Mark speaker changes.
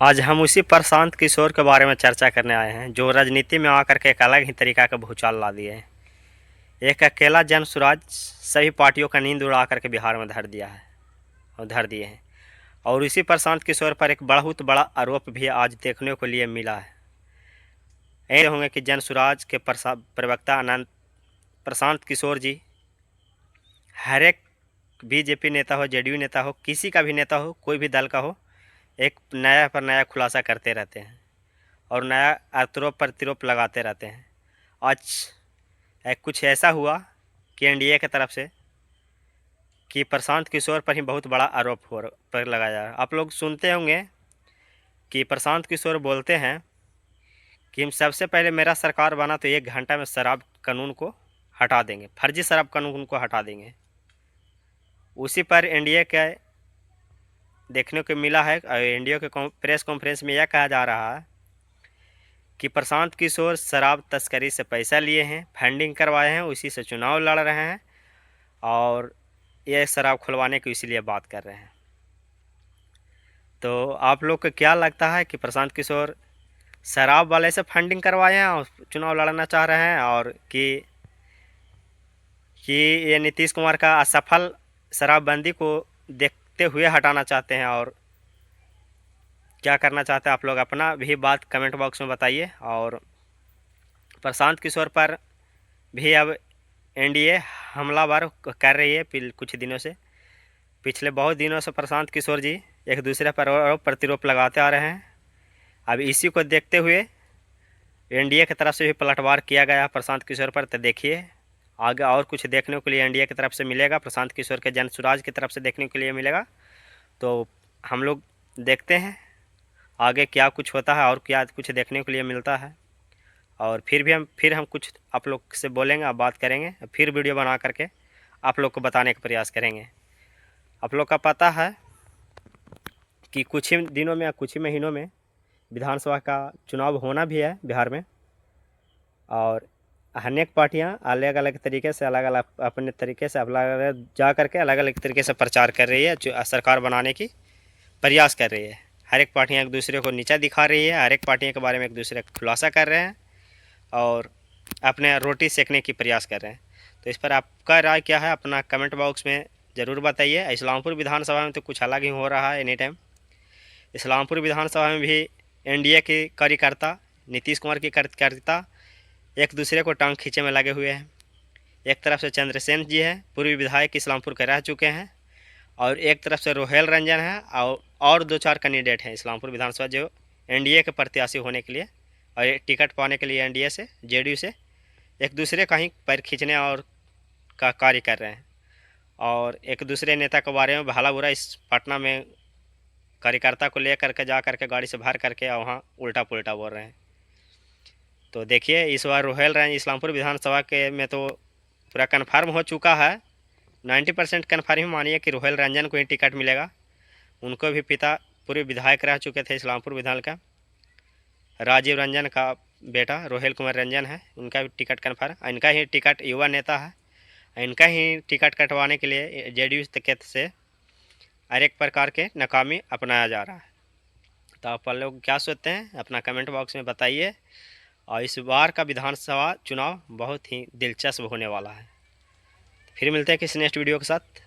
Speaker 1: आज हम उसी प्रशांत किशोर के बारे में चर्चा करने आए हैं, जो राजनीति में आकर के एक अलग ही तरीका का भूचाल ला दिए हैं। एक अकेला जन सुराज सभी पार्टियों का नींद उड़ा करके बिहार में धर दिया है और धर दिए हैं। और इसी प्रशांत किशोर पर एक बहुत बड़ा आरोप भी आज देखने को लिए मिला है। ऐसे होंगे कि जन सुराज के प्रवक्ता अनंत प्रशांत किशोर जी हर एक बीजेपी नेता हो, जेडीयू नेता हो, किसी का भी नेता हो, कोई भी दल का हो, एक नया पर नया खुलासा करते रहते हैं और नया आरोप प्रतिरोप लगाते रहते हैं। आज कुछ ऐसा हुआ कि एनडीए की तरफ से कि प्रशांत किशोर पर ही बहुत बड़ा आरोप पर लगाया जा रहा है। आप लोग सुनते होंगे कि प्रशांत किशोर बोलते हैं कि हम सबसे पहले मेरा सरकार बना तो 1 घंटा में शराब कानून को हटा देंगे, फर्जी शराब कानून को हटा देंगे। उसी पर एनडीए के देखने को मिला है। एनडीए के प्रेस कॉन्फ्रेंस में यह कहा जा रहा है कि प्रशांत किशोर शराब तस्करी से पैसा लिए हैं, फंडिंग करवाए हैं, उसी से चुनाव लड़ रहे हैं और ये शराब खुलवाने की इसीलिए बात कर रहे हैं। तो आप लोग को क्या लगता है कि प्रशांत किशोर शराब वाले से फंडिंग करवाए हैं और चुनाव लड़ना चाह रहे हैं, और कि ये नीतीश कुमार का असफल शराबबंदी को देखते हुए हटाना चाहते हैं, और क्या करना चाहते हैं? आप लोग अपना भी बात कमेंट बॉक्स में बताइए। और प्रशांत किशोर पर भी अब एनडीए हमलावर कर रही है कुछ दिनों से। पिछले बहुत दिनों से प्रशांत किशोर जी एक दूसरे पर आरोप प्रतिरोप लगाते आ रहे हैं। अब इसी को देखते हुए एनडीए की तरफ से भी पलटवार किया गया प्रशांत किशोर पर। तो देखिए आगे और कुछ देखने के लिए एनडीए की तरफ से मिलेगा, प्रशांत किशोर के जन सुराज की तरफ से देखने के लिए मिलेगा। तो हम लोग देखते हैं आगे क्या कुछ होता है और क्या कुछ देखने के लिए मिलता है। और फिर हम कुछ आप लोग से बोलेंगे, आप बात करेंगे, फिर वीडियो बना करके आप लोग को बताने का प्रयास करेंगे। आप लोग का पता है कि कुछ ही दिनों में या कुछ ही महीनों में विधानसभा का चुनाव होना भी है बिहार में, और अनेक पार्टियां अलग अलग तरीके से अलग अलग अपने तरीके से अलग जा करके अलग अलग तरीके से प्रचार कर रही है, जो सरकार बनाने की प्रयास कर रही है। हर एक पार्टियां एक दूसरे को नीचा दिखा रही है, हर एक पार्टियों के बारे में एक दूसरे का खुलासा कर रहे हैं और अपने रोटी सेकने की प्रयास कर रहे हैं। तो इस पर आपका राय क्या है? अपना कमेंट बॉक्स में ज़रूर बताइए। इस्लामपुर विधानसभा में तो कुछ अलग ही हो रहा है एनी टाइम। इस्लामपुर विधानसभा में भी एनडीए के कार्यकर्ता, नीतीश कुमार के कार्यकर्ता एक दूसरे को टांग खींचे में लगे हुए हैं। एक तरफ से चंद्रसेन जी हैं, पूर्व विधायक इस्लामपुर के रह चुके हैं, और एक तरफ से रोहेल रंजन है, और 2-4 कैंडिडेट हैं इस्लामपुर विधानसभा जो एनडीए के प्रत्याशी होने के लिए और टिकट पाने के लिए एनडीए से, जेडीयू से एक दूसरे का ही पैर खींचने और का कार्य कर रहे हैं। और एक दूसरे नेता के बारे में भला बुरा इस पटना में कार्यकर्ता को ले करके जा करके गाड़ी से भर करके वहाँ उल्टा पुल्टा बोल रहे हैं। तो देखिए इस बार रोहेल रंजन इस्लामपुर विधानसभा के में तो पूरा कन्फर्म हो चुका है, 90% कन्फर्म मानिए कि रोहेल रंजन को ही टिकट मिलेगा। उनको भी पिता पूर्व विधायक रह चुके थे इस्लामपुर विधान का, राजीव रंजन का बेटा रोहेल कुमार रंजन है, उनका भी टिकट कन्फर्म। इनका ही टिकट, युवा नेता है, इनका ही टिकट कटवाने के लिए जेडीयू के से हर एक प्रकार के नाकामी अपनाया जा रहा है। तो आप लोग क्या सोचते हैं अपना कमेंट बॉक्स में बताइए। और इस बार का विधानसभा चुनाव बहुत ही दिलचस्प होने वाला है। फिर मिलते हैं किसी नेक्स्ट वीडियो के साथ।